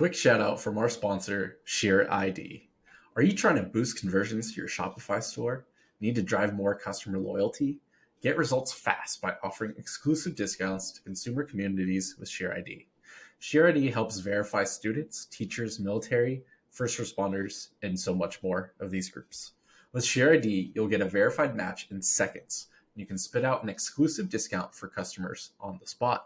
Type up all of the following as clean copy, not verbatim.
Quick shout out from our sponsor, Share ID. Are you trying to boost conversions to your Shopify store? Need to drive more customer loyalty? Get results fast by offering exclusive discounts to consumer communities with Share ID. Share ID helps verify students, teachers, military, first responders, and so much more of these groups. With Share ID, you'll get a verified match in seconds. You can spit out an exclusive discount for customers on the spot.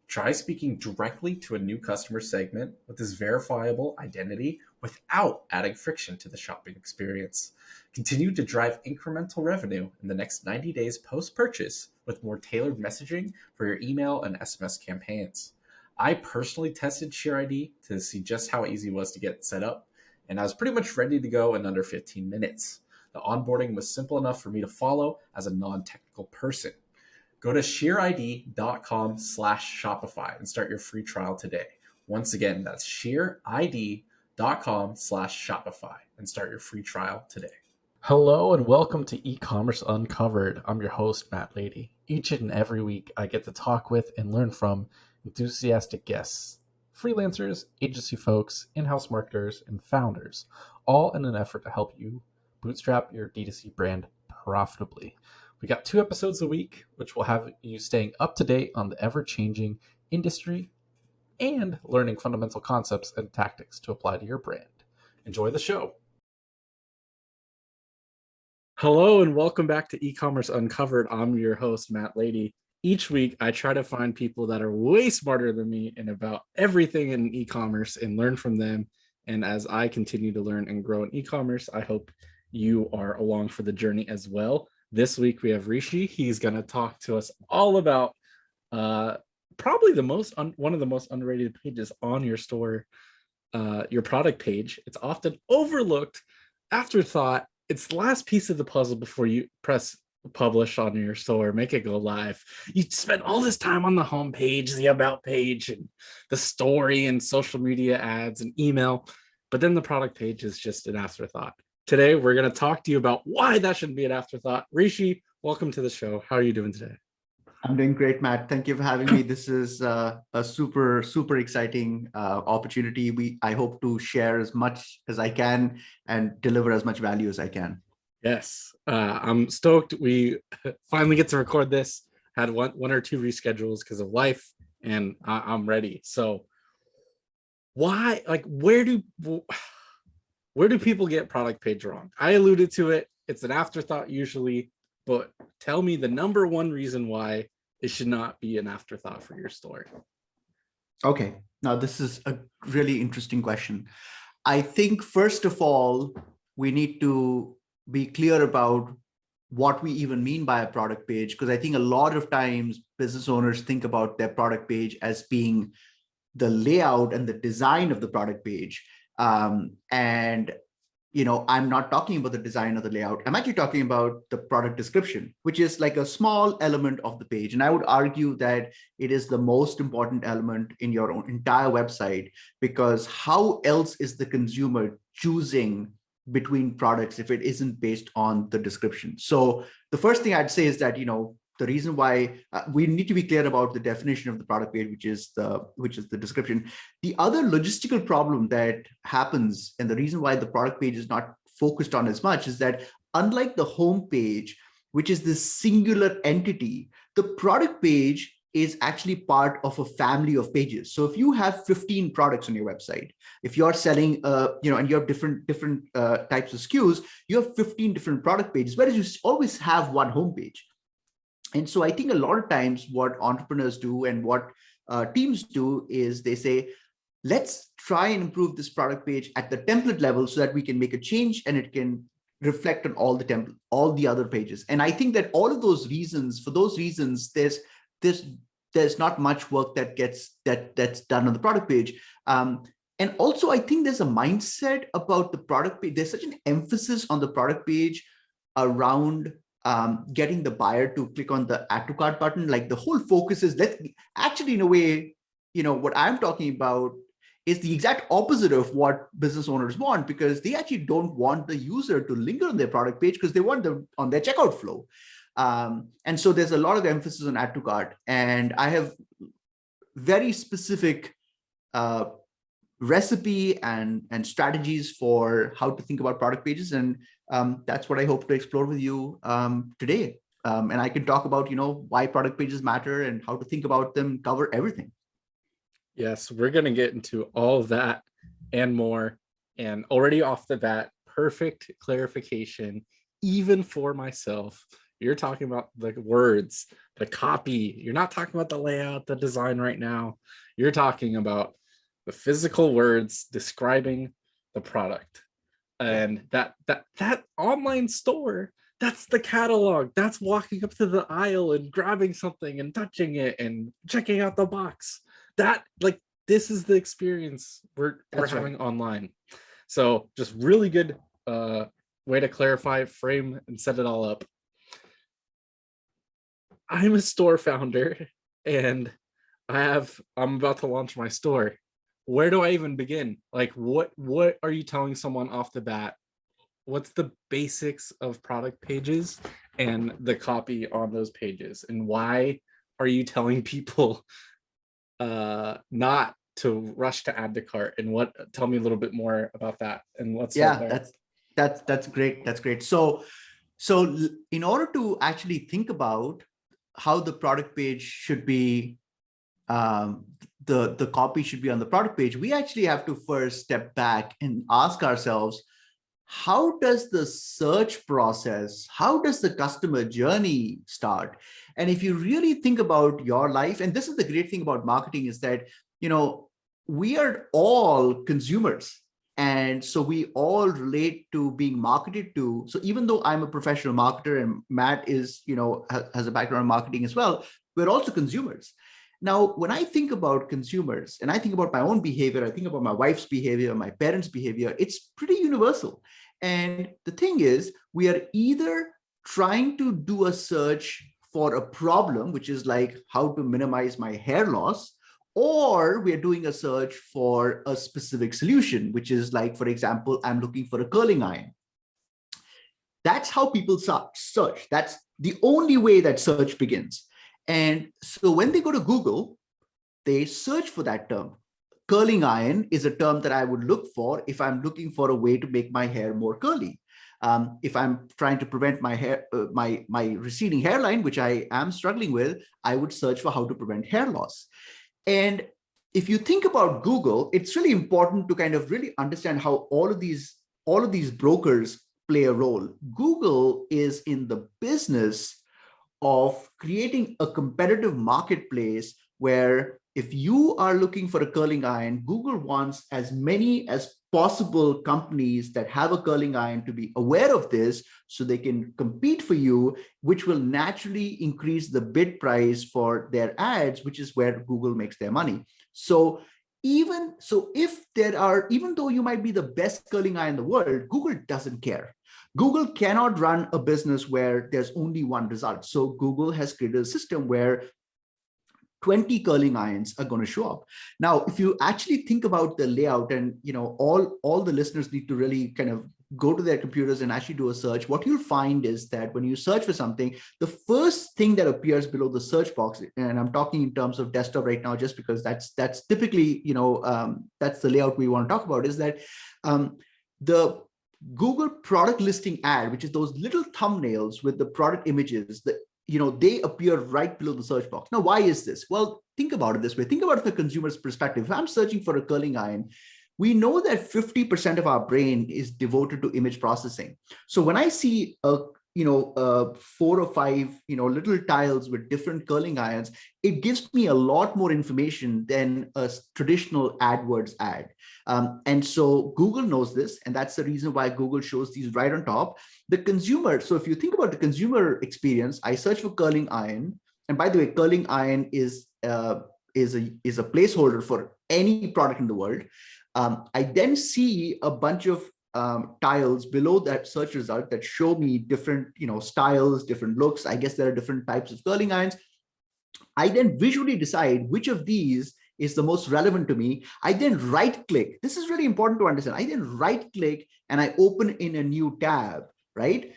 Try speaking directly to a new customer segment with this verifiable identity without adding friction to the shopping experience. Continue to drive incremental revenue in the next 90 days post-purchase with more tailored messaging for your email and SMS campaigns. I personally tested Share ID to see just how easy it was to get set up, and I was pretty much ready to go in under 15 minutes. The onboarding was simple enough for me to follow as a non-technical person. Go to shareid.com/Shopify and start your free trial today. Once again, that's shareid.com/Shopify and start your free trial today. Hello and welcome to E-Commerce Uncovered. I'm your host, Matt Lady. Each and every week, I get to talk with and learn from enthusiastic guests, freelancers, agency folks, in-house marketers, and founders, all in an effort to help you bootstrap your D2C brand profitably. We got 2 episodes a week, which will have you staying up to date on the ever-changing industry and learning fundamental concepts and tactics to apply to your brand. Enjoy the show. Hello and welcome back to E-Commerce Uncovered. I'm your host, Matt Lady. Each week, I try to find people that are way smarter than me and about everything in e-commerce and learn from them. And as I continue to learn and grow in e-commerce, I hope you are along for the journey as well. This week we have Rishi. He's going to talk to us all about probably one of the most underrated pages on your store, your product page. It's often overlooked, afterthought. It's the last piece of the puzzle before you press publish on your store, make it go live. You spend all this time on the home page, the about page, and the story and social media ads and email, but then the product page is just an afterthought. Today, we're going to talk to you about why that shouldn't be an afterthought. Rishi, welcome to the show. How are you doing today? I'm doing great, Matt. Thank you for having me. This is a super exciting opportunity. I hope to share as much as I can and deliver as much value as I can. Yes, I'm stoked. We finally get to record this. Had one or two reschedules because of life, and I'm ready. So why, where do people get product page wrong? I alluded to it. It's an afterthought usually, but tell me the number one reason why it should not be an afterthought for your store. Okay, now this is a really interesting question. I think first of all, we need to be clear about what we even mean by a product page, because I think a lot of times business owners think about their product page as being the layout and the design of the product page. And I'm not talking about the design or the layout. I'm actually talking about the product description, which is like a small element of the page. And I would argue that it is the most important element in your own entire website, because how else is the consumer choosing between products if it isn't based on the description? So the first thing I'd say is that, the reason why we need to be clear about the definition of the product page, which is the description. The other logistical problem that happens, and the reason why the product page is not focused on as much, is that unlike the home page, which is this singular entity, the product page is actually part of a family of pages. So if you have 15 products on your website, if you're selling, and you have different types of SKUs, you have 15 different product pages, whereas you always have one home page. And so I think a lot of times what entrepreneurs do and what teams do is they say, let's try and improve this product page at the template level so that we can make a change and it can reflect on all the other pages. And I think that for those reasons, there's not much work that's done on the product page. And also, I think there's a mindset about the product page. There's such an emphasis on the product page around getting the buyer to click on the add to cart button. Like the whole focus is actually, in a way, what I'm talking about is the exact opposite of what business owners want, because they actually don't want the user to linger on their product page because they want them on their checkout flow. And so there's a lot of emphasis on add to cart. And I have very specific recipe and strategies for how to think about product pages. And that's what I hope to explore with you today. And I can talk about, why product pages matter and how to think about them, cover everything. Yes, we're going to get into all of that and more. And already off the bat, perfect clarification, even for myself. You're talking about the words, the copy. You're not talking about the layout, the design right now. You're talking about the physical words describing the product. And that online store, that's the catalog. That's walking up to the aisle and grabbing something and touching it and checking out the box. That, like, this is the experience we're having online. So just really good way to clarify, frame, and set it all up. I'm a store founder and I'm about to launch my store. Where do I even begin? Like, what are you telling someone off the bat? What's the basics of product pages and the copy on those pages? And why are you telling people not to rush to add to cart? And tell me a little bit more about that. And let's start there. That's great. That's great. So in order to actually think about how the product page should be, the copy should be on the product page, we actually have to first step back and ask ourselves, how does the search process, how does the customer journey start? And if you really think about your life, and this is the great thing about marketing, is that, we are all consumers. And so we all relate to being marketed to. So even though I'm a professional marketer and Matt is, has a background in marketing as well, we're also consumers. Now, when I think about consumers and I think about my own behavior, I think about my wife's behavior, my parents' behavior, it's pretty universal. And the thing is, we are either trying to do a search for a problem, which is like how to minimize my hair loss, or we are doing a search for a specific solution, which is like, for example, I'm looking for a curling iron. That's how people search. That's the only way that search begins. And so when they go to Google, they search for that term. Curling iron is a term that I would look for if I'm looking for a way to make my hair more curly. If I'm trying to prevent my hair, my receding hairline, which I am struggling with, I would search for how to prevent hair loss. And if you think about Google, it's really important to kind of really understand how all of these brokers play a role. Google is in the business of creating a competitive marketplace where if you are looking for a curling iron, Google wants as many as possible companies that have a curling iron to be aware of this so they can compete for you, which will naturally increase the bid price for their ads, which is where Google makes their money. So even though you might be the best curling iron in the world, Google doesn't care. Google cannot run a business where there's only one result. So Google has created a system where 20 curling irons are going to show up. Now, if you actually think about the layout, and all the listeners need to really kind of go to their computers and actually do a search, what you'll find is that when you search for something, the first thing that appears below the search box, and I'm talking in terms of desktop right now, just because that's typically, that's the layout we want to talk about, is that the Google product listing ad, which is those little thumbnails with the product images, that they appear right below the search box. Now, why is this? Well, think about it this way. Think about it from the consumer's perspective. If I'm searching for a curling iron, we know that 50% of our brain is devoted to image processing. So when I see a 4 or 5 little tiles with different curling irons, it gives me a lot more information than a traditional AdWords ad. And so Google knows this, and that's the reason why Google shows these right on top. The consumer, so if you think about the consumer experience, I search for curling iron, and by the way, curling iron is a placeholder for any product in the world. I then see a bunch of tiles below that search result that show me different styles, different looks. I guess there are different types of curling irons. I then visually decide which of these is the most relevant to me. I then right click. This is really important to understand. I then right click and I open in a new tab, right?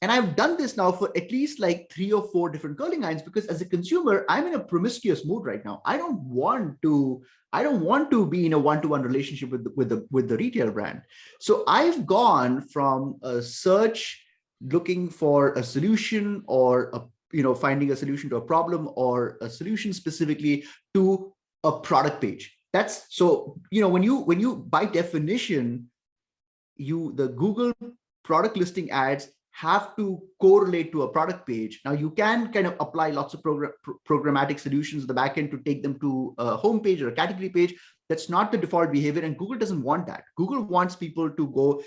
And I've done this now for at least like 3 or 4 different curling irons, because as a consumer, I'm in a promiscuous mood right now. I don't want to be in a one-to-one relationship with the retail brand. So I've gone from a search looking for a solution, or finding a solution to a problem, or a solution specifically, to a product page. That's so, when you by definition, the Google product listing ads have to correlate to a product page. Now you can kind of apply lots of programmatic solutions in the backend to take them to a home page or a category page. That's not the default behavior, and Google doesn't want that. Google wants people to go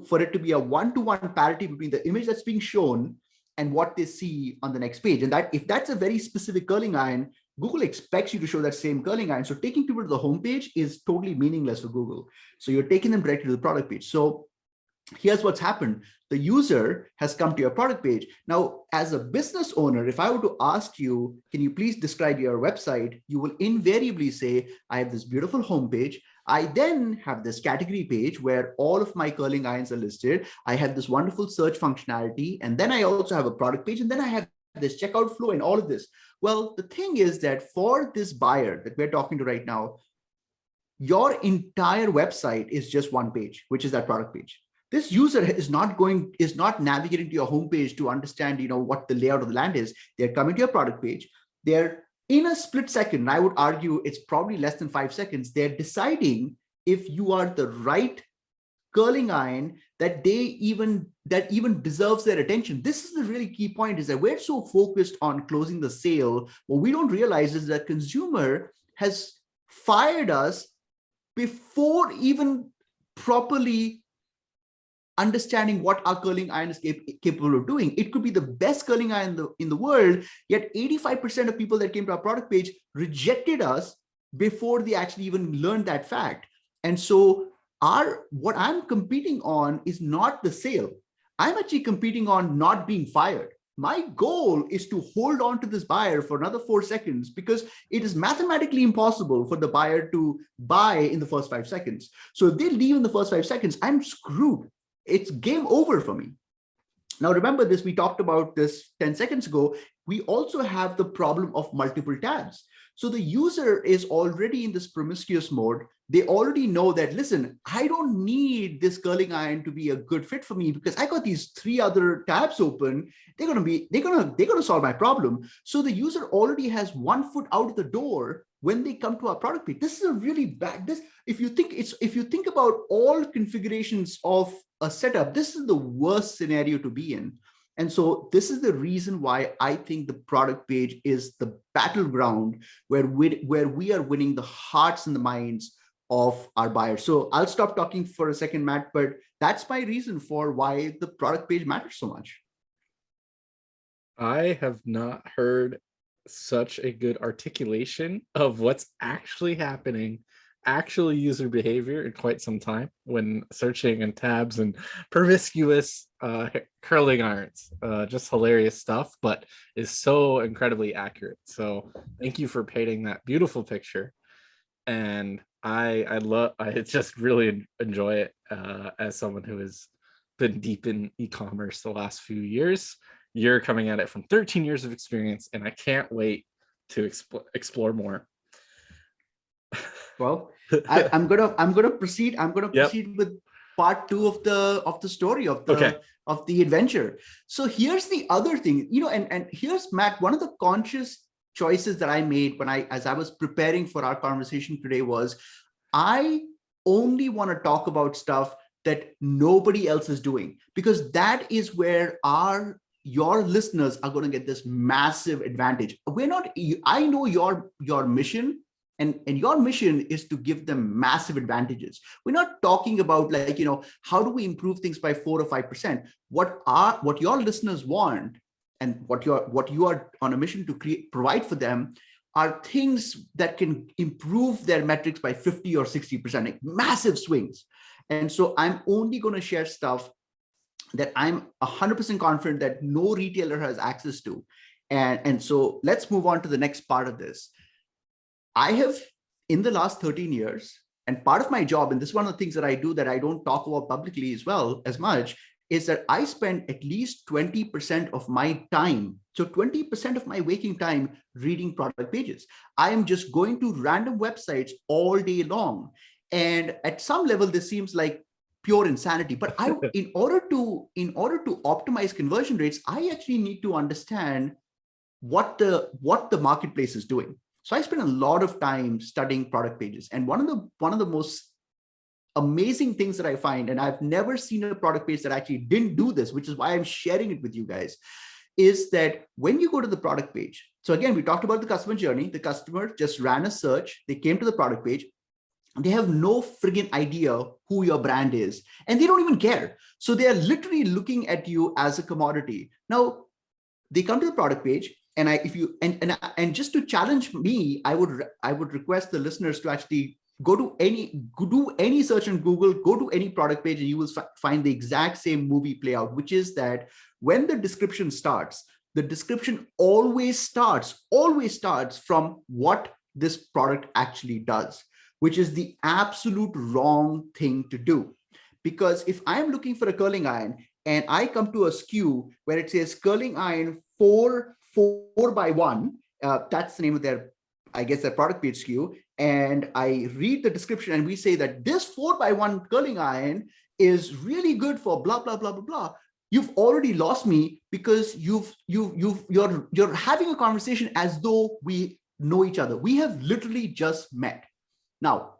for it to be a one-to-one parity between the image that's being shown and what they see on the next page. And that, if that's a very specific curling iron, Google expects you to show that same curling iron. So taking people to the home page is totally meaningless for Google. So you're taking them directly to the product page. So here's what's happened. The user has come to your product page. Now, as a business owner, if I were to ask you, can you please describe your website? You will invariably say, I have this beautiful homepage. I then have this category page where all of my curling irons are listed. I have this wonderful search functionality. And then I also have a product page. And then I have this checkout flow and all of this. Well, the thing is that for this buyer that we're talking to right now, your entire website is just one page, which is that product page. This user is not navigating to your homepage to understand, what the layout of the land is. They're coming to your product page. They're in a split second, and I would argue it's probably less than 5 seconds. They're deciding if you are the right curling iron that even deserves their attention. This is the really key point, is that we're so focused on closing the sale. What we don't realize is that consumer has fired us before even properly understanding what our curling iron is capable of doing. It could be the best curling iron in the world, yet 85% of people that came to our product page rejected us before they actually even learned that fact. And so what I'm competing on is not the sale. I'm actually competing on not being fired. My goal is to hold on to this buyer for another 4 seconds, because it is mathematically impossible for the buyer to buy in the first 5 seconds. So if they leave in the first 5 seconds, I'm screwed. It's game over for me. Now, remember this, we talked about this 10 seconds ago. We also have the problem of multiple tabs. So the user is already in this promiscuous mode. They already know that, listen, I don't need this curling iron to be a good fit for me because I got these 3 other tabs open. They're gonna solve my problem. So the user already has 1 foot out the door when they come to our product page. This is a really bad, if you think about all configurations of a setup, this is the worst scenario to be in. And so this is the reason why I think the product page is the battleground where we are winning the hearts and the minds of our buyers. So I'll stop talking for a second, Matt, but that's my reason for why the product page matters so much. I have not heard such a good articulation of what's actually happening, actual user behavior, in quite some time when searching in tabs and promiscuous curling irons. Just hilarious stuff, but is so incredibly accurate. So thank you for painting that beautiful picture. And I just really enjoy it as someone who has been deep in e-commerce the last few years. You're coming at it from 13 years of experience, and I can't wait to explore more. Well, I'm gonna proceed. I'm gonna proceed with part 2 of the story of the adventure. So here's the other thing, and here's, Matt, one of the conscious choices that I made as I was preparing for our conversation today was, I only want to talk about stuff that nobody else is doing, because that is where your listeners are going to get this massive advantage. I know your mission, and your mission is to give them massive advantages. We're not talking about how do we improve things by 4 or 5%. What your listeners want, and what you are on a mission to provide for them, are things that can improve their metrics by 50 or 60%, like massive swings. And so I'm only going to share stuff that I'm 100% confident that no retailer has access to. And so let's move on to the next part of this. I have, in the last 13 years, and part of my job, and this is one of the things that I do that I don't talk about publicly as much, is that I spend at least 20% of my time, so 20% of my waking time reading product pages. I am just going to random websites all day long. And at some level, this seems like pure insanity. But in order to optimize conversion rates, I actually need to understand what the marketplace is doing. So I spend a lot of time studying product pages. And one of the most amazing things that I find, and I've never seen a product page that actually didn't do this, which is why I'm sharing it with you guys, is that when you go to the product page, so again, we talked about the customer journey. The customer just ran a search, they came to the product page, they have no friggin' idea who your brand is, and they don't even care. So they are literally looking at you as a commodity. Now, they come to the product page, and and just to challenge me, I would request the listeners to actually do any search on Google, go to any product page, and you will find the exact same movie play out, which is that when the description starts, the description always starts from what this product actually does, which is the absolute wrong thing to do. Because if I'm looking for a curling iron and I come to a SKU where it says curling iron 4x1, that's the name of their product page SKU, and I read the description and we say that this 4x1 curling iron is really good for blah, blah, blah, blah, blah, you've already lost me, because you're having a conversation as though we know each other. We have literally just met. Now,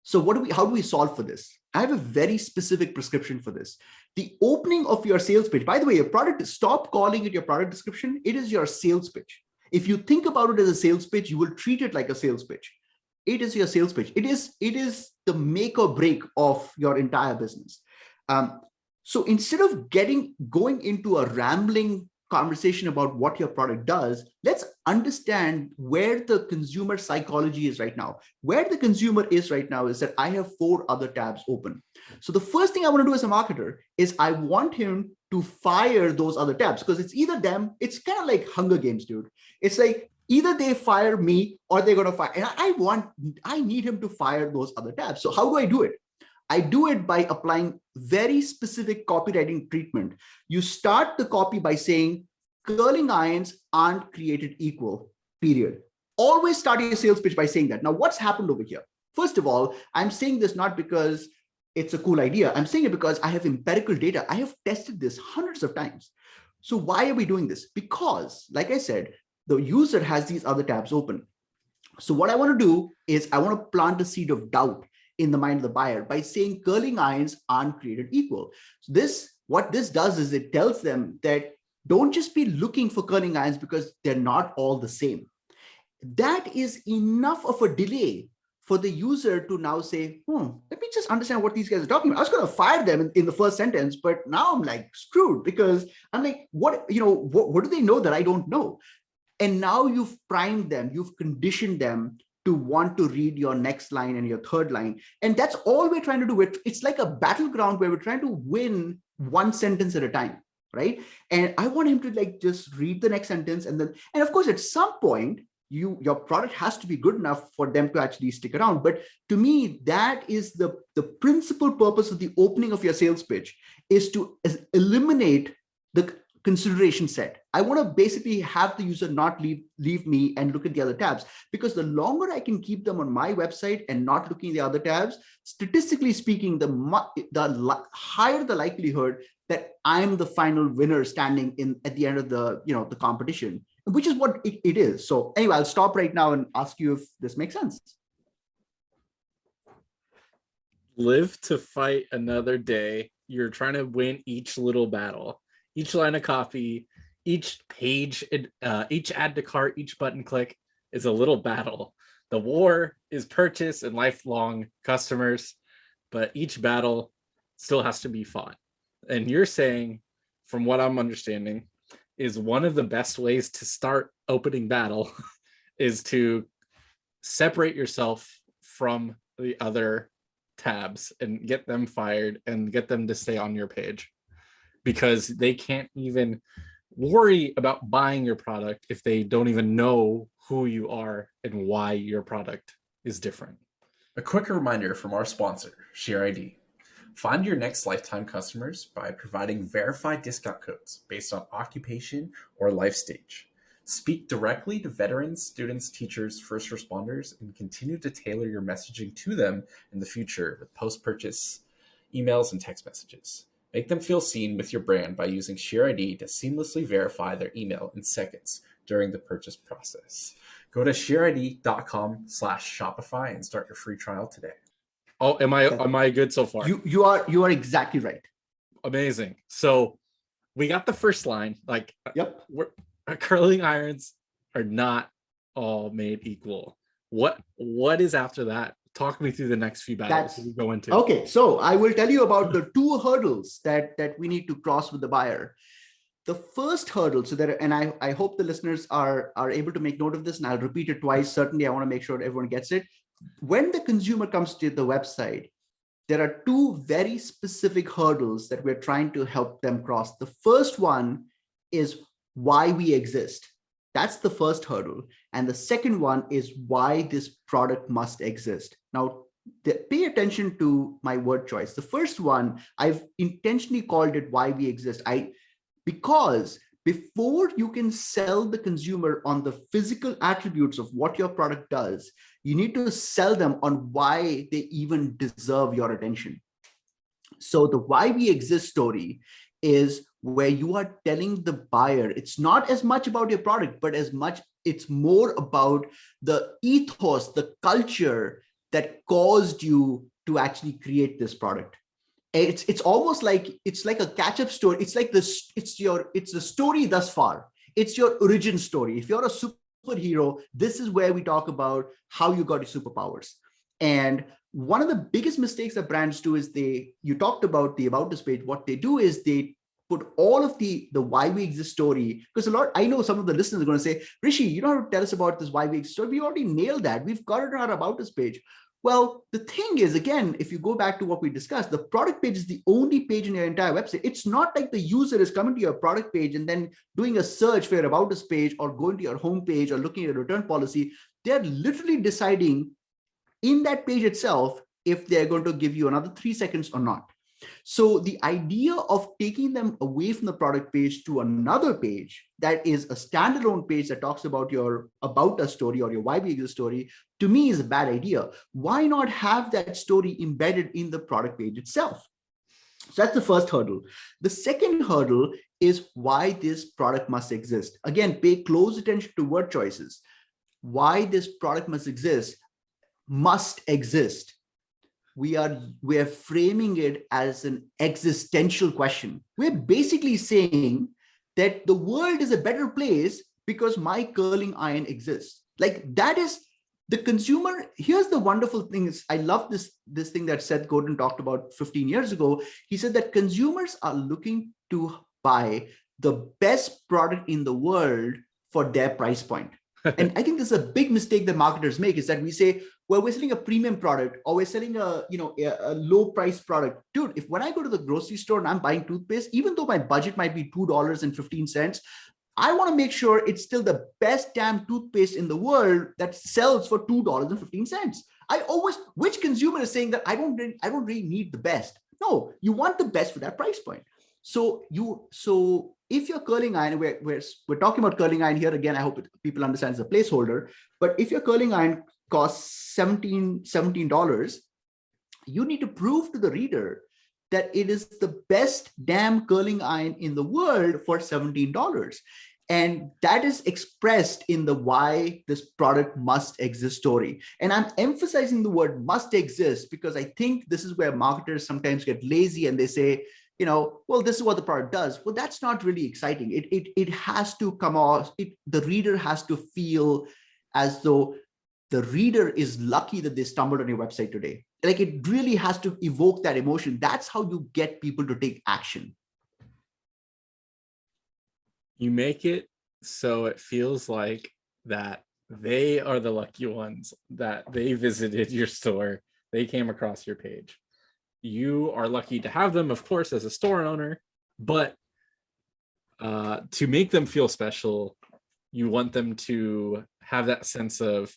so how do we solve for this? I have a very specific prescription for this. The opening of your sales page, by the way, stop calling it your product description. It is your sales pitch. If you think about it as a sales pitch, you will treat it like a sales pitch. It is your sales pitch. It is the make or break of your entire business. So instead of going into a rambling conversation about what your product does, let's understand where the consumer psychology is right now. Where the consumer is right now is that I have 4 other tabs open. So the first thing I want to do as a marketer is I want him to fire those other tabs, because it's either them, it's kind of like Hunger Games, dude. It's like either they fire me or they're going to fire. And I need him to fire those other tabs. So how do I do it? I do it by applying very specific copywriting treatment. You start the copy by saying, curling irons aren't created equal, period. Always start your sales pitch by saying that. Now, what's happened over here? First of all, I'm saying this not because it's a cool idea. I'm saying it because I have empirical data. I have tested this hundreds of times. So why are we doing this? Because, like I said, the user has these other tabs open. So what I want to do is I want to plant a seed of doubt in the mind of the buyer by saying curling irons aren't created equal. So what this does is it tells them that don't just be looking for curling irons because they're not all the same. That is enough of a delay for the user to now say, let me just understand what these guys are talking about. I was going to fire them in the first sentence, but now I'm like screwed, because I'm like, what do they know that I don't know? And now you've primed them, you've conditioned them to want to read your next line and your third line. And that's all we're trying to do. It's like a battleground where we're trying to win one sentence at a time, right? And I want him to just read the next sentence. And of course, at some point, your product has to be good enough for them to actually stick around. But to me, that is the principal purpose of the opening of your sales pitch, is to eliminate the consideration set. I want to basically have the user not leave me and look at the other tabs, because the longer I can keep them on my website and not looking at the other tabs, statistically speaking, the higher the likelihood that I'm the final winner standing at the end of the competition, which is what it is. So anyway, I'll stop right now and ask you if this makes sense. Live to fight another day. You're trying to win each little battle. Each line of copy, each page, each add to cart, each button click is a little battle. The war is purchase and lifelong customers, but each battle still has to be fought. And you're saying, from what I'm understanding, is one of the best ways to start opening battle is to separate yourself from the other tabs and get them fired and get them to stay on your page, because they can't even worry about buying your product if they don't even know who you are and why your product is different. A quick reminder from our sponsor, ShareID. Find your next lifetime customers by providing verified discount codes based on occupation or life stage. Speak directly to veterans, students, teachers, first responders, and continue to tailor your messaging to them in the future with post-purchase emails and text messages. Make them feel seen with your brand by using ShareID to seamlessly verify their email in seconds during the purchase process. Go to shareid.com/Shopify and start your free trial today. Oh, am I good so far? You are exactly right. Amazing. So we got the first line. Like, Yep. Curling irons are not all made equal. What is after that? Talk me through the next few battles we go into. Okay, so I will tell you about the two hurdles that we need to cross with the buyer. The first hurdle, and I hope the listeners are able to make note of this, and I'll repeat it twice. Certainly, I want to make sure everyone gets it. When the consumer comes to the website, there are two very specific hurdles that we're trying to help them cross. The first one is why we exist. That's the first hurdle. And the second one is why this product must exist. Now, pay attention to my word choice. The first one, I've intentionally called it why we exist. Because before you can sell the consumer on the physical attributes of what your product does, you need to sell them on why they even deserve your attention. So the why we exist story is where you are telling the buyer, it's not as much about your product, but it's more about the ethos, the culture that caused you to actually create this product. It's almost like it's like a catch-up story. It's like this, it's the story thus far. It's your origin story. If you're a superhero, this is where we talk about how you got your superpowers. And one of the biggest mistakes that brands do is you talked about the About Us page. What they do is they put all of the why we exist story, because I know some of the listeners are going to say, Rishi, you don't have to tell us about this why we exist story. We already nailed that. We've got it on our About Us page. Well, the thing is, again, if you go back to what we discussed, the product page is the only page in your entire website. It's not like the user is coming to your product page and then doing a search for your About Us page or going to your home page or looking at your return policy. They're literally deciding in that page itself if they're going to give you another 3 seconds or not. So the idea of taking them away from the product page to another page that is a standalone page that talks about your About Us story or your why we exist story, to me is a bad idea. Why not have that story embedded in the product page itself? So that's the first hurdle. The second hurdle is why this product must exist. Again, pay close attention to word choices. Why this product must exist. We are framing it as an existential question. We're basically saying that the world is a better place because my curling iron exists. Like, that is the consumer. Here's the wonderful thing is, I love this thing that Seth Godin talked about 15 years ago. He said that consumers are looking to buy the best product in the world for their price point. And I think this is a big mistake that marketers make, is that we say, well, we're selling a premium product or we're selling a low price product. Dude, when I go to the grocery store and I'm buying toothpaste, even though my budget might be $2.15, I want to make sure it's still the best damn toothpaste in the world that sells for $2.15. Which consumer is saying that I don't really need the best? No, you want the best for that price point. So if you're curling iron, we're talking about curling iron here again. I hope people understand it's a placeholder. But if your curling iron costs $17, you need to prove to the reader that it is the best damn curling iron in the world for $17. And that is expressed in the why this product must exist story. And I'm emphasizing the word must exist because I think this is where marketers sometimes get lazy and they say, well, this is what the product does. Well, that's not really exciting. It has to come off. The reader has to feel as though the reader is lucky that they stumbled on your website today. Like, it really has to evoke that emotion. That's how you get people to take action. You make it so it feels like that they are the lucky ones, that they visited your store, they came across your page. You are lucky to have them, of course, as a store owner, but to make them feel special, you want them to have that sense of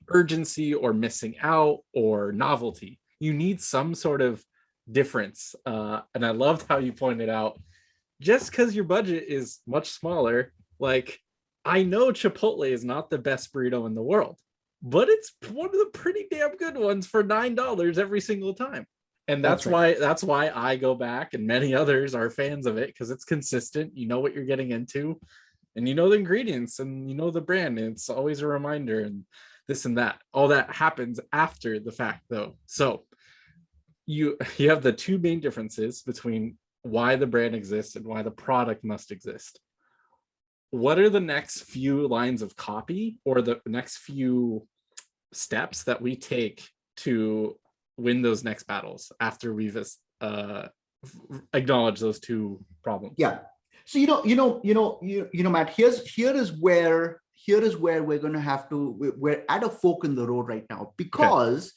urgency or missing out or novelty. You need some sort of difference. And I loved how you pointed out, just because your budget is much smaller, like, I know Chipotle is not the best burrito in the world, but it's one of the pretty damn good ones for $9 every single time. And that's right. why I go back, and many others are fans of it, because it's consistent. You know what you're getting into, and you know the ingredients, and you know the brand, and it's always a reminder, and this and that. All that happens after the fact, though. So you have the two main differences between why the brand exists and why the product must exist. What are the next few lines of copy, or the next few steps that we take to win those next battles after we've acknowledged those two problems? Yeah. So Matt, here is where we're going to have to, we're at a fork in the road right now, because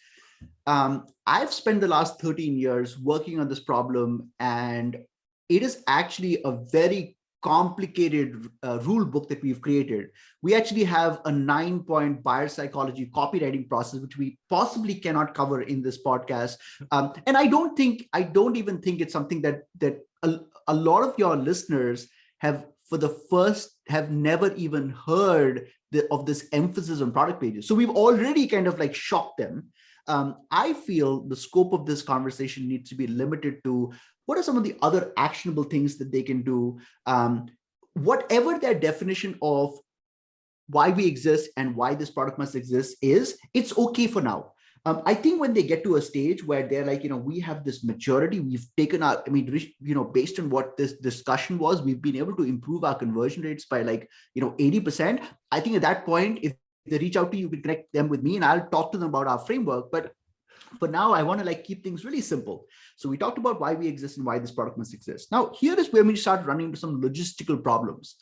I've spent the last 13 years working on this problem, and it is actually a very complicated rule book that we've created. We actually have a 9-point buyer psychology copywriting process, which we possibly cannot cover in this podcast. And I don't even think it's something that a lot of your listeners have never even heard of this emphasis on product pages. So we've already kind of like shocked them. I feel the scope of this conversation needs to be limited to what are some of the other actionable things that they can do, whatever their definition of why we exist and why this product must exist is, it's okay for now. I think when they get to a stage where they're like, we have this maturity, we've taken our, based on what this discussion was, we've been able to improve our conversion rates by 80%. I think at that point, if they reach out to you, you can connect them with me and I'll talk to them about our framework. But for now, I want to keep things really simple. So we talked about why we exist and why this product must exist. Now, here is where we start running into some logistical problems,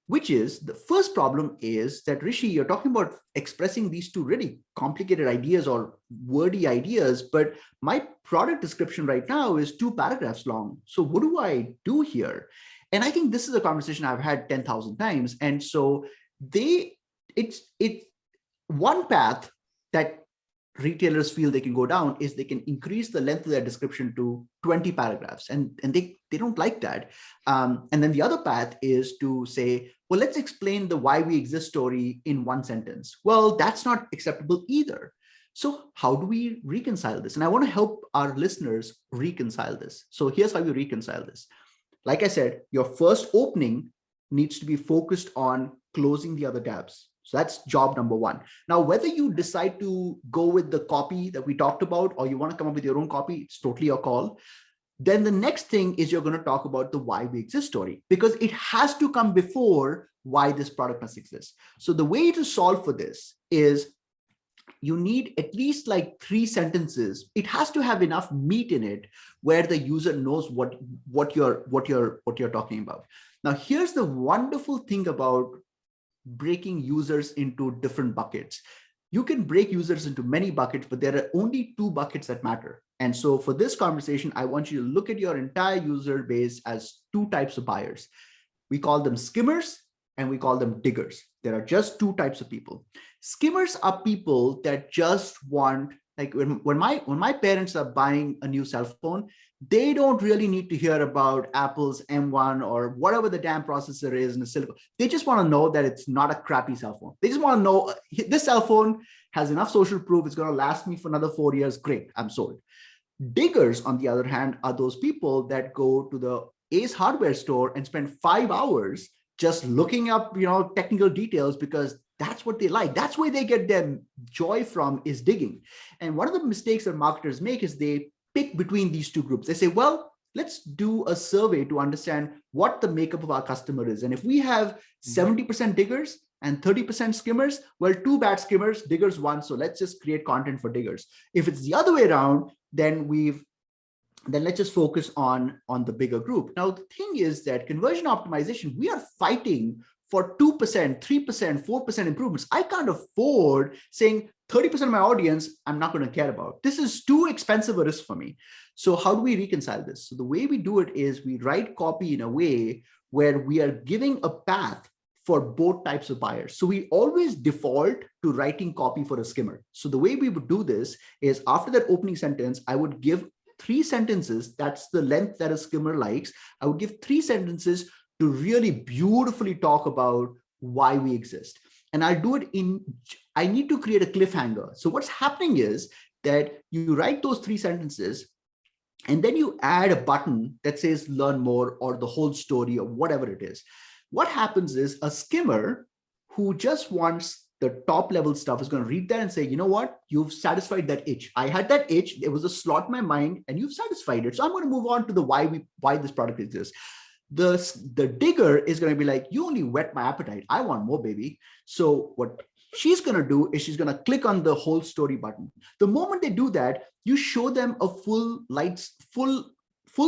which is the first problem is that, Rishi, you're talking about expressing these two really complicated ideas or wordy ideas, but my product description right now is 2 paragraphs long. So what do I do here? And I think this is a conversation I've had 10,000 times. And so it's one path that retailers feel they can go down is they can increase the length of their description to 20 paragraphs, and they don't like that. And then the other path is to say, well, let's explain the why we exist story in 1 sentence. Well, that's not acceptable either. So how do we reconcile this? And I want to help our listeners reconcile this. So here's how you reconcile this. Like I said, your first opening needs to be focused on closing the other tabs. So that's job number 1. Now, whether you decide to go with the copy that we talked about, or you want to come up with your own copy, it's totally your call. Then the next thing is you're going to talk about the why we exist story, because it has to come before why this product must exist. So the way to solve for this is you need at least 3 sentences. It has to have enough meat in it where the user knows what you're talking about. Now, here's the wonderful thing about breaking users into different buckets. You can break users into many buckets, but there are only 2 buckets that matter. And so for this conversation, I want you to look at your entire user base as 2 types of buyers. We call them skimmers and we call them diggers. There are just 2 types of people. Skimmers are people that just want, when my parents are buying a new cell phone, they don't really need to hear about Apple's M1 or whatever the damn processor is in the silicon. They just want to know that it's not a crappy cell phone. They just want to know this cell phone has enough social proof. It's going to last me for another 4 years. Great, I'm sold. Diggers, on the other hand, are those people that go to the Ace Hardware store and spend 5 hours just looking up, technical details, because that's what they like. That's where they get their joy from, is digging. And one of the mistakes that marketers make is they pick between these 2 groups. They say, well, let's do a survey to understand what the makeup of our customer is. And if we have 70% diggers and 30% skimmers, well, 2 bad skimmers, diggers 1. So let's just create content for diggers. If it's the other way around, then let's just focus on the bigger group. Now, the thing is that conversion optimization, we are fighting for 2%, 3%, 4% improvements. I can't afford saying 30% of my audience, I'm not going to care about. This is too expensive a risk for me. So how do we reconcile this? So the way we do it is we write copy in a way where we are giving a path for both types of buyers. So we always default to writing copy for a skimmer. So the way we would do this is after that opening sentence, I would give 3 sentences. That's the length that a skimmer likes. I would give 3 sentences to really beautifully talk about why we exist. And I do it I need to create a cliffhanger. So what's happening is that you write those 3 sentences, and then you add a button that says learn more or the whole story or whatever it is. What happens is a skimmer who just wants the top level stuff is going to read that and say, you know what, you've satisfied that itch. I had that itch. There was a slot in my mind and you've satisfied it. So I'm going to move on to the why this product exists. The digger is going to be like, you only whet my appetite. I want more, baby. So what she's going to do is she's going to click on the whole story button. The moment they do that, you show them a full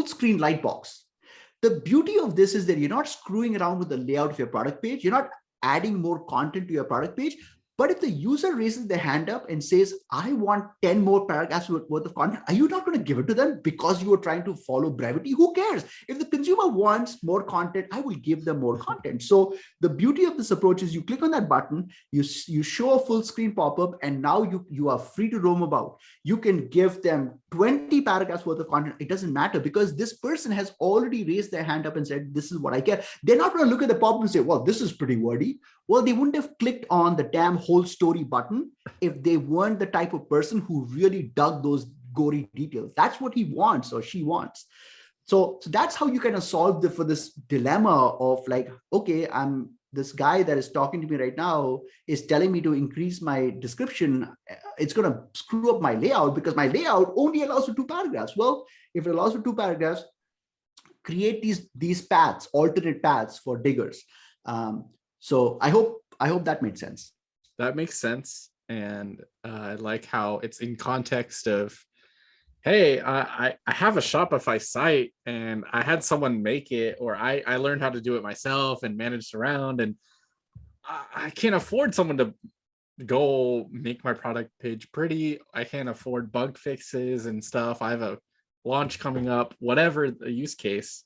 screen light box. The beauty of this is that you're not screwing around with the layout of your product page. You're not adding more content to your product page. But if the user raises their hand up and says, I want 10 more paragraphs worth of content, are you not going to give it to them because you are trying to follow brevity? Who cares? If the consumer wants more content, I will give them more content. So the beauty of this approach is you click on that button, you show a full screen pop-up, and now you are free to roam about. You can give them 20 paragraphs worth of content. It doesn't matter because this person has already raised their hand up and said, this is what I care. They're not going to look at the pop-up and say, well, this is pretty wordy. Well, they wouldn't have clicked on the damn whole story button if they weren't the type of person who really dug those gory details. That's what he wants or she wants. So that's how you kind of solve for this dilemma of like, okay, this guy that is talking to me right now is telling me to increase my description. It's going to screw up my layout because my layout only allows for 2 paragraphs. Well, if it allows for 2 paragraphs, create these paths, alternate paths for diggers. So I hope that made sense. That makes sense. And I like how it's in context of, hey, I have a Shopify site and I had someone make it, or I learned how to do it myself and managed around, and I can't afford someone to go make my product page pretty. I can't afford bug fixes and stuff. I have a launch coming up, whatever the use case.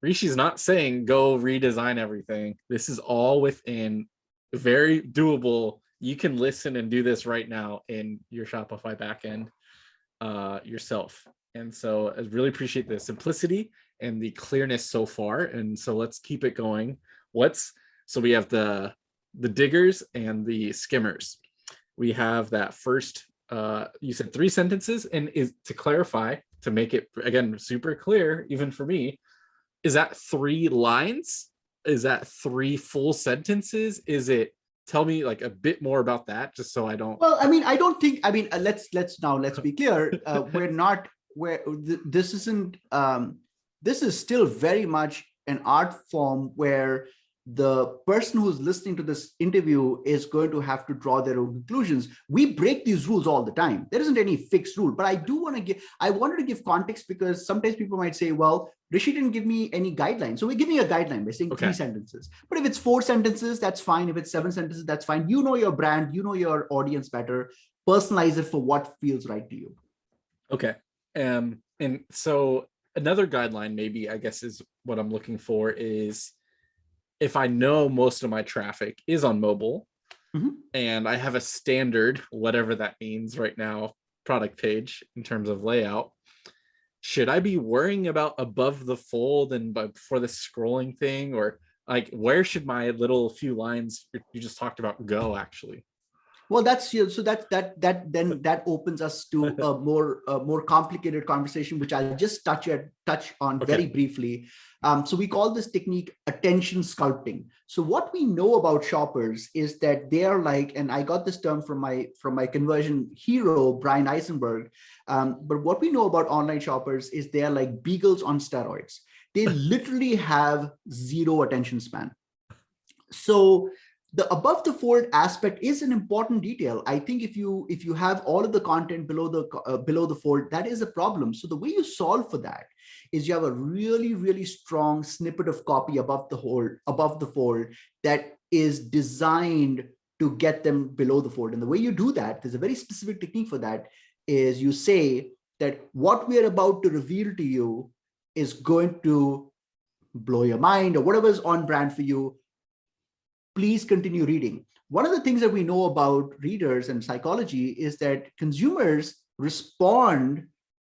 Rishi's not saying go redesign everything. This is all within very doable. You can listen and do this right now in your Shopify backend yourself. And so I really appreciate the simplicity and the clearness so far. And so let's keep it going. So we have the diggers and the skimmers. We have that first, you said 3 sentences, and to clarify, to make it again super clear, even for me, is that 3 lines? Is that 3 full sentences? Is it, tell me like a bit more about that, just so I don't. Well, I mean, I don't think, I mean, let's be clear. This isn't, this is still very much an art form where the person who's listening to this interview is going to have to draw their own conclusions. We break these rules all the time. There isn't any fixed rule, but I wanted to give context because sometimes people might say, well, Rishi didn't give me any guidelines. So we're giving a guideline by saying 3 sentences. But if it's 4 sentences, that's fine. If it's 7 sentences, that's fine. You know your brand, you know your audience better. Personalize it for what feels right to you. Okay. And so another guideline, maybe, I guess, is what I'm looking for is, if I know most of my traffic is on mobile, and I have a standard, whatever that means right now, product page in terms of layout, should I be worrying about above the fold and before the scrolling thing, or like where should my little few lines you just talked about go actually? Well, that's so that opens us to a more complicated conversation, which I'll just touch on very briefly. So we call this technique attention sculpting. So what we know about shoppers is that they are like, and I got this term from my conversion hero, Brian Eisenberg. But what we know about online shoppers is they are like beagles on steroids. They literally have 0 attention span. So the above the fold aspect is an important detail. I think if you have all of the content below the fold, that is a problem. So the way you solve for that is you have a really, really strong snippet of copy above the fold that is designed to get them below the fold. And the way you do that, there's a very specific technique for that, is you say that what we're about to reveal to you is going to blow your mind or whatever is on brand for you. Please continue reading. One of the things that we know about readers and psychology is that consumers respond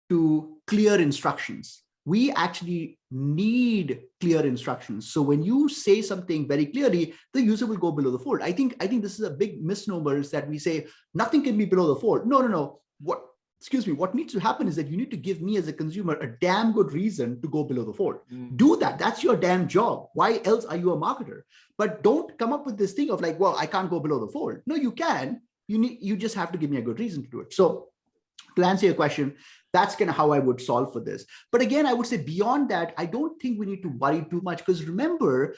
to clear instructions. We actually need clear instructions. So when you say something very clearly, the user will go below the fold. I think this is a big misnomer, is that we say nothing can be below the fold. No. What needs to happen is that you need to give me as a consumer a damn good reason to go below the fold. Do that. That's your damn job. Why else are you a marketer? But don't come up with this thing of like, well, I can't go below the fold. No, you can. You just have to give me a good reason to do it. So to answer your question, that's kind of how I would solve for this. But again, I would say beyond that, I don't think we need to worry too much, because remember,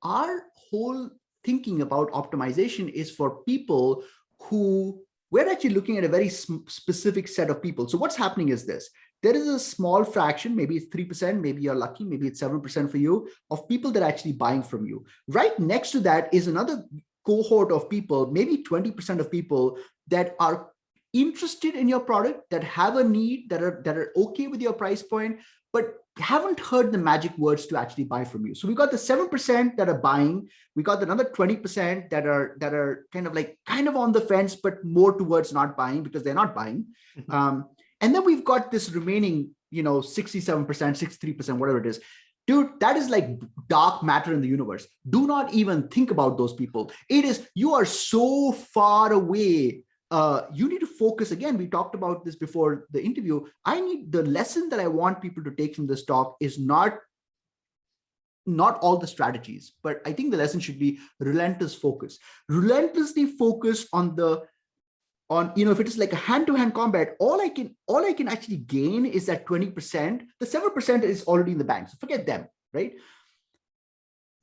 our whole thinking about optimization is for people who we're actually looking at a very specific set of people. So what's happening is this: there is a small fraction, maybe it's 3%, maybe you're lucky, maybe it's 7% for you, of people that are actually buying from you. Right next to that is another cohort of people, maybe 20% of people that are interested in your product, that have a need, that are okay with your price point, but haven't heard the magic words to actually buy from you. So we got the 7% that are buying. We got another 20% that are kind of on the fence, but more towards not buying because they're not buying. And then we've got this remaining, 67%, 63%, whatever it is. Dude, that is like dark matter in the universe. Do not even think about those people. You are so far away. You need to focus. Again, we talked about this before the interview. The lesson that I want people to take from this talk is not all the strategies, but I think the lesson should be relentless focus. Relentlessly focus on if it is like a hand-to-hand combat, all I can actually gain is that 20%. The 7% is already in the bank, so forget them, right?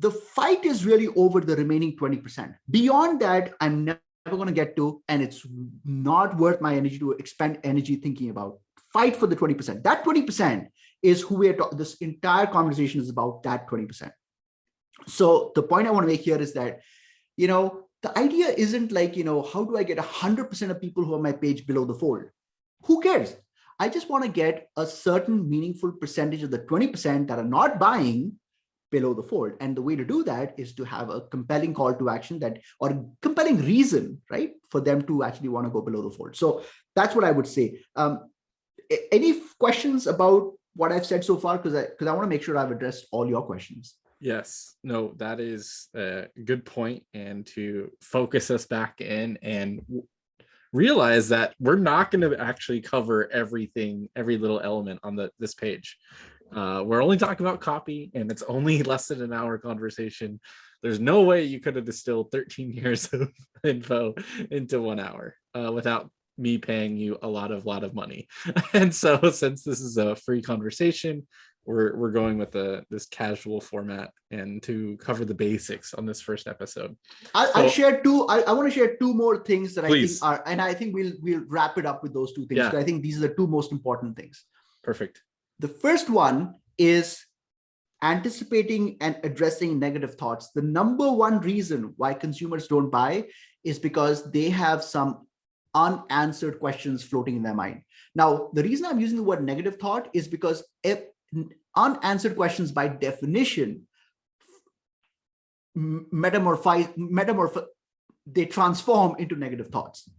The fight is really over the remaining 20%. Beyond that, I'm never going to get to, and it's not worth my energy to expend energy thinking about. Fight for the 20%. That 20% is who we're talking. This entire conversation is about that 20%. So the point I want to make here is that, the idea isn't like, how do I get 100% of people who are on my page below the fold? Who cares? I just want to get a certain meaningful percentage of the 20% that are not buying below the fold. And the way to do that is to have a compelling call to action or a compelling reason, right, for them to actually want to go below the fold. So that's what I would say. Any questions about what I've said so far? Because I want to make sure I've addressed all your questions. Yes, no, that is a good point. And to focus us back in and realize that we're not going to actually cover everything, every little element on this page. We're only talking about copy, and it's only less than an hour conversation. There's no way you could have distilled 13 years of info into 1 hour without me paying you a lot of money. And so since this is a free conversation, we're going with this casual format and to cover the basics on this first episode. I'll share two. I want to share two more things that please. I think are, and I think we'll wrap it up with those two things. Yeah. I think these are the two most important things. Perfect. The first one is anticipating and addressing negative thoughts. The number one reason why consumers don't buy is because they have some unanswered questions floating in their mind. Now, the reason I'm using the word negative thought is because unanswered questions by definition they transform into negative thoughts.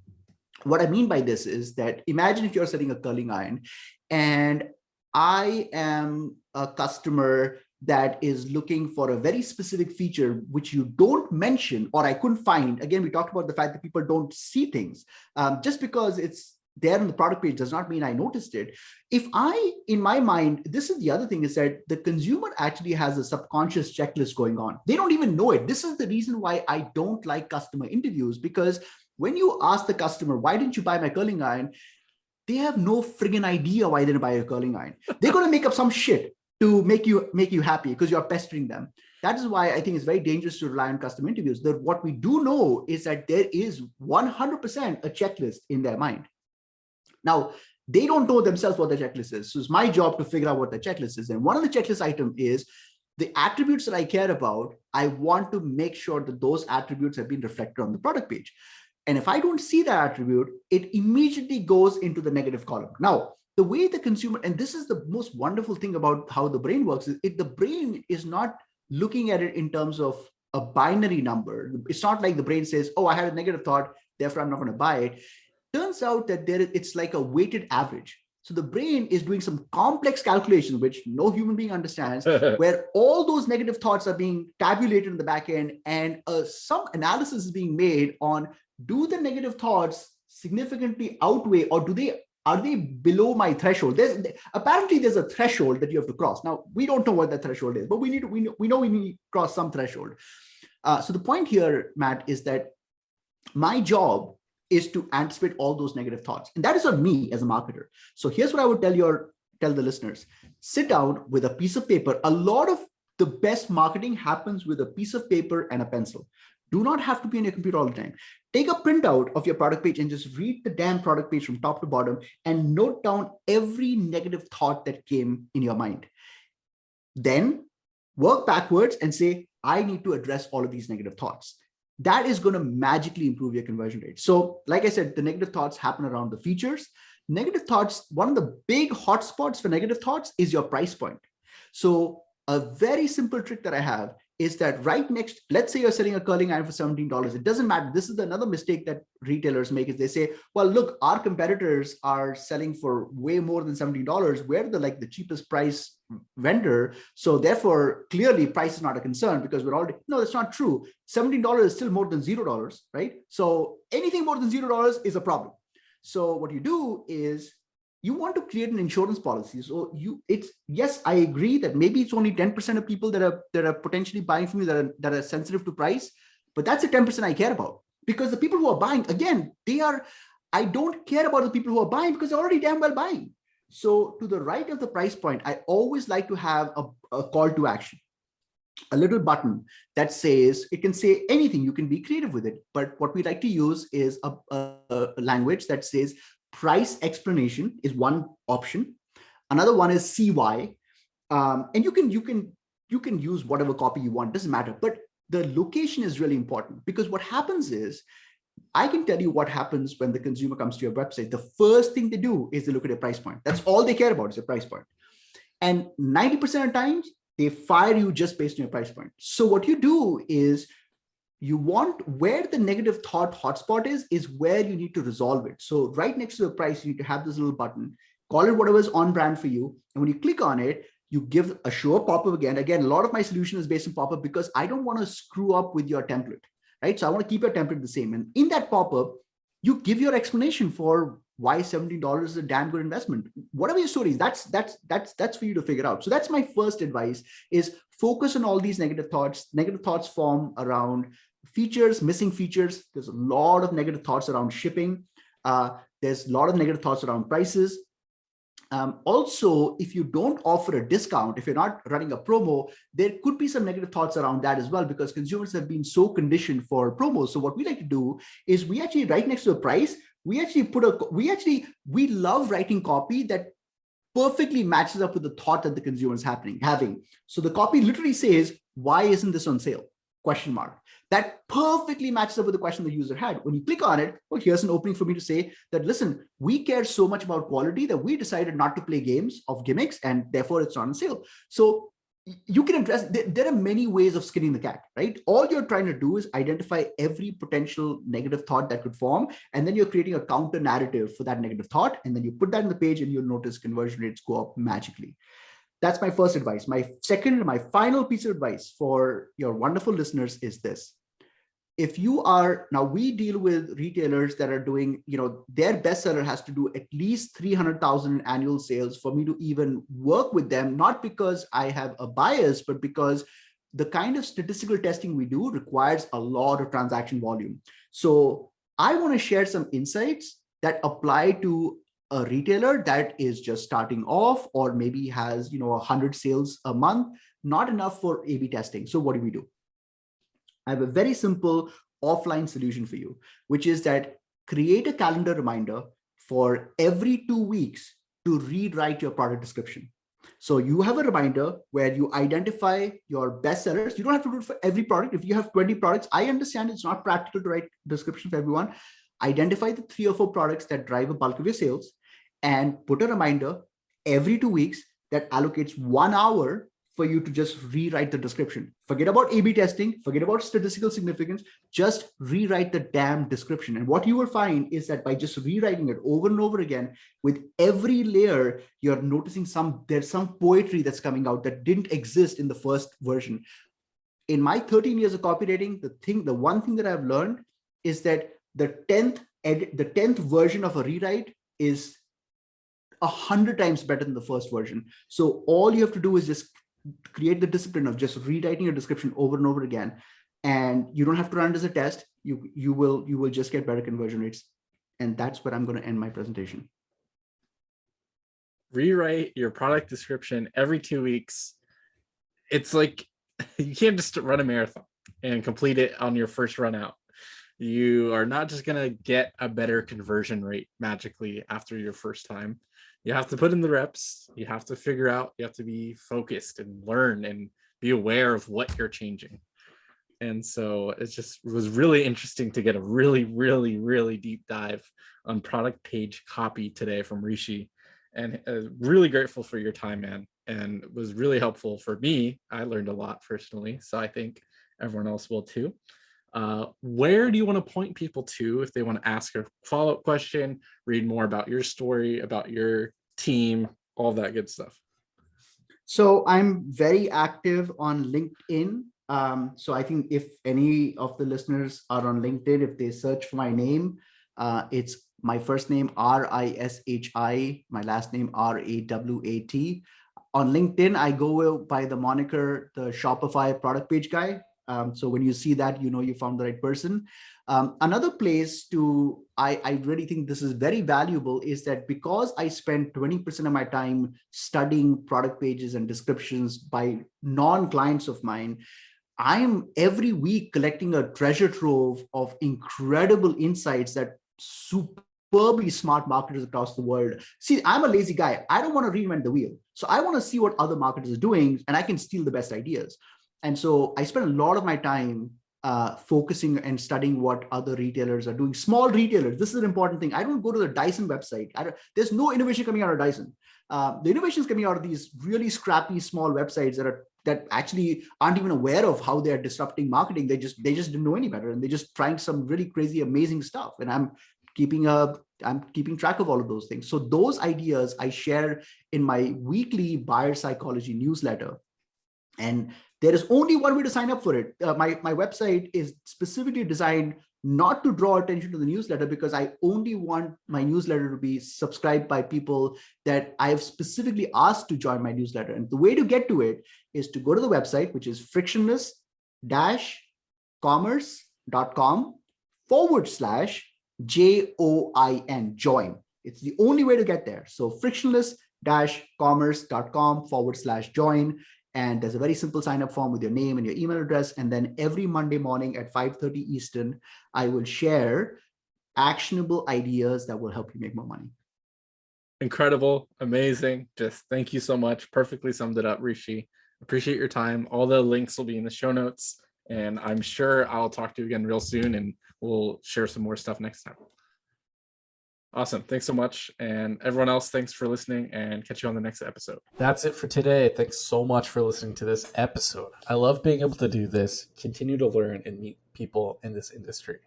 What I mean by this is that imagine if you're setting a curling iron and I am a customer that is looking for a very specific feature which you don't mention or I couldn't find. Again, we talked about the fact that people don't see things. Just because it's there on the product page does not mean I noticed it. In my mind, this is the other thing, is that the consumer actually has a subconscious checklist going on. They don't even know it. This is the reason why I don't like customer interviews, because when you ask the customer, why didn't you buy my curling iron? They have no friggin' idea why they didn't buy a curling iron. They're going to make up some shit to make you happy because you're pestering them. That is why I think it's very dangerous to rely on customer interviews. What we do know is that there is 100% a checklist in their mind. Now, they don't know themselves what the checklist is. So it's my job to figure out what the checklist is. And one of the checklist items is the attributes that I care about. I want to make sure that those attributes have been reflected on the product page. And if I don't see that attribute, it immediately goes into the negative column. Now, the way the consumer, and this is the most wonderful thing about how the brain works, is the brain is not looking at it in terms of a binary number. It's not like the brain says, oh, I had a negative thought, therefore I'm not going to buy it. Turns out that it's like a weighted average. So the brain is doing some complex calculations, which no human being understands, where all those negative thoughts are being tabulated in the back end, and some analysis is being made on, do the negative thoughts significantly outweigh, or are they below my threshold? Apparently there's a threshold that you have to cross. Now, we don't know what that threshold is, but we know we need to cross some threshold. So the point here, Matt, is that my job is to anticipate all those negative thoughts. And that is on me as a marketer. So here's what I would tell the listeners. Sit down with a piece of paper. A lot of the best marketing happens with a piece of paper and a pencil. Do not have to be on your computer all the time. Take a printout of your product page and just read the damn product page from top to bottom and note down every negative thought that came in your mind. Then work backwards and say, I need to address all of these negative thoughts. That is going to magically improve your conversion rate. So like I said, the negative thoughts happen around the features. Negative thoughts, one of the big hotspots for negative thoughts is your price point. So a very simple trick that I have is that right next, let's say you're selling a curling iron for $17. It doesn't matter. This is another mistake that retailers make, is they say, well, look, our competitors are selling for way more than $17. We're the cheapest price vendor. So therefore, clearly price is not a concern because we're already, no, that's not true. $17 is still more than $0, right? So anything more than $0 is a problem. So what you do is you want to create an insurance policy. So yes, I agree that maybe it's only 10% of people that are potentially buying from you that are sensitive to price, but that's the 10% I care about, because the people who are buying, again, I don't care about the people who are buying because they're already damn well buying. So to the right of the price point, I always like to have a call to action, a little button that says, it can say anything, you can be creative with it. But what we like to use is a language that says, price explanation is one option. Another one is CY. And you can use whatever copy you want, doesn't matter. But the location is really important, because what happens is, I can tell you what happens when the consumer comes to your website. The first thing they do is they look at your price point. That's all they care about is your price point. And 90% of times they fire you just based on your price point. So what you do is, you want where the negative thought hotspot is where you need to resolve it. So right next to the price, you need to have this little button, call it whatever is on brand for you. And when you click on it, you give a show up pop-up again. Again, a lot of my solution is based on pop-up because I don't want to screw up with your template, right? So I want to keep your template the same. And in that pop-up, you give your explanation for why $17 is a damn good investment. Whatever your story is, that's for you to figure out. So that's my first advice, is focus on all these negative thoughts. Negative thoughts form around features, missing features. There's a lot of negative thoughts around shipping. There's a lot of negative thoughts around prices. Also, if you don't offer a discount, if you're not running a promo, there could be some negative thoughts around that as well, because consumers have been so conditioned for promos. So what we like to do is, we actually, right next to the price, we love writing copy that perfectly matches up with the thought that the consumer is having. So the copy literally says, why isn't this on sale? Question mark. That perfectly matches up with the question the user had. When you click on it, well, here's an opening for me to say that, listen, we care so much about quality that we decided not to play games of gimmicks, and therefore it's not on sale. So you can address, there are many ways of skinning the cat, right? All you're trying to do is identify every potential negative thought that could form, and then you're creating a counter narrative for that negative thought, and then you put that in the page, and you'll notice conversion rates go up magically. That's my first advice. My second, my final piece of advice for your wonderful listeners is this. If you are, now we deal with retailers that are doing, their bestseller has to do at least 300,000 annual sales for me to even work with them, not because I have a bias, but because the kind of statistical testing we do requires a lot of transaction volume. So I want to share some insights that apply to a retailer that is just starting off, or maybe has 100 sales a month, not enough for A/B testing. So what do? I have a very simple offline solution for you, which is that create a calendar reminder for every 2 weeks to rewrite your product description. So you have a reminder where you identify your best sellers. You don't have to do it for every product. If you have 20 products, I understand it's not practical to write description for everyone. Identify the 3 or 4 products that drive a bulk of your sales, and put a reminder every 2 weeks that allocates 1 hour for you to just rewrite the description. Forget about A/B testing, forget about statistical significance, just rewrite the damn description. And what you will find is that by just rewriting it over and over again, with every layer, you're noticing there's some poetry that's coming out that didn't exist in the first version. In my 13 years of copywriting, the one thing that I've learned is that the 10th version of a rewrite is 100 times better than the first version. So all you have to do is just create the discipline of just rewriting your description over and over again. And you don't have to run it as a test. You will just get better conversion rates. And that's where I'm going to end my presentation. Rewrite your product description every 2 weeks. It's like, you can't just run a marathon and complete it on your first run out. You are not just going to get a better conversion rate magically after your first time. You have to put in the reps. You have to figure out, you have to be focused and learn and be aware of what you're changing. And so it just was really interesting to get a really, really, really deep dive on product page copy today from Rishi. And really grateful for your time, man. And it was really helpful for me. I learned a lot personally. So I think everyone else will too. Where do you want to point people to if they want to ask a follow-up question, read more about your story, about your team, all that good stuff? So I'm very active on LinkedIn. So I think if any of the listeners are on LinkedIn, if they search for my name, it's my first name, Rishi, my last name, Rawat. On LinkedIn, I go by the moniker, the Shopify product page guy. So when you see that, you found the right person. Another place I really think this is very valuable is that because I spend 20% of my time studying product pages and descriptions by non-clients of mine, I'm every week collecting a treasure trove of incredible insights that superbly smart marketers across the world. See, I'm a lazy guy. I don't want to reinvent the wheel. So I want to see what other marketers are doing, and I can steal the best ideas. And so I spend a lot of my time focusing and studying what other retailers are doing. Small retailers, this is an important thing. I don't go to the Dyson website. There's no innovation coming out of Dyson. The innovation is coming out of these really scrappy small websites that actually aren't even aware of how they're disrupting marketing. They just didn't know any better, and they're just trying some really crazy, amazing stuff. And I'm keeping track of all of those things. So those ideas I share in my weekly buyer psychology newsletter. And there is only one way to sign up for it. My website is specifically designed not to draw attention to the newsletter, because I only want my newsletter to be subscribed by people that I have specifically asked to join my newsletter. And the way to get to it is to go to the website, which is frictionless-commerce.com/JOIN, join. It's the only way to get there. So frictionless-commerce.com/join. And there's a very simple sign-up form with your name and your email address. And then every Monday morning at 5:30 Eastern, I will share actionable ideas that will help you make more money. Incredible, amazing. Just thank you so much. Perfectly summed it up, Rishi. Appreciate your time. All the links will be in the show notes. And I'm sure I'll talk to you again real soon, and we'll share some more stuff next time. Awesome. Thanks so much. And everyone else, thanks for listening, and catch you on the next episode. That's it for today. Thanks so much for listening to this episode. I love being able to do this, continue to learn and meet people in this industry.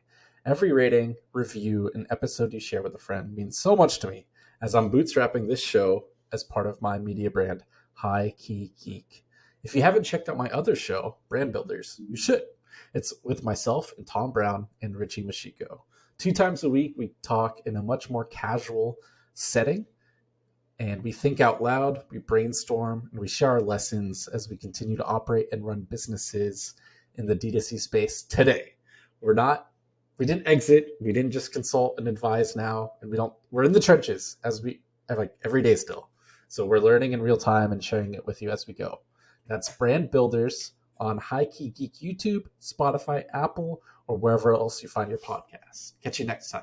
Every rating, review, and episode you share with a friend means so much to me, as I'm bootstrapping this show as part of my media brand, High Key Geek. If you haven't checked out my other show, Brand Builders, you should. It's with myself and Tom Brown and Richie Mashiko. 2 times a week, we talk in a much more casual setting, and we think out loud, we brainstorm, and we share our lessons as we continue to operate and run businesses in the D2C space today. We didn't exit, we didn't just consult and advise now, and we're in the trenches as we like every day still. So we're learning in real time and sharing it with you as we go. That's Brand Builders on High Key Geek YouTube, Spotify, Apple, or wherever else you find your podcasts. Catch you next time.